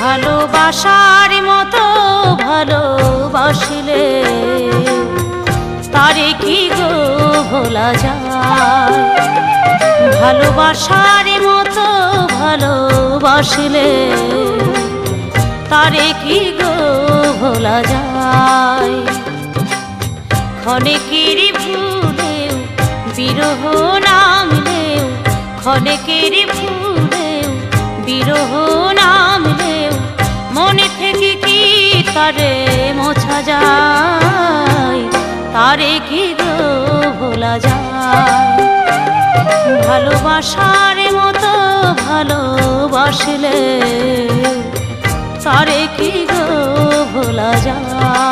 ভালোবাসার মতো ভালোবাসলে তারে কি গো ভোলা যায়। ভালোবাসার মতো ভালোবাসলে তারে কি গো ভোলা যায়। ক্ষণেকের ভুলেও বিরহ নামলেও, ক্ষণেকের ভুলেও বিরহ নামলেও মনে থেকে কি তারে মোছা যায়। তারে কি গো ভোলা যায়। ভালোবাসার মতো ভালোবাসলে তারে কি গো ভোলা যায়।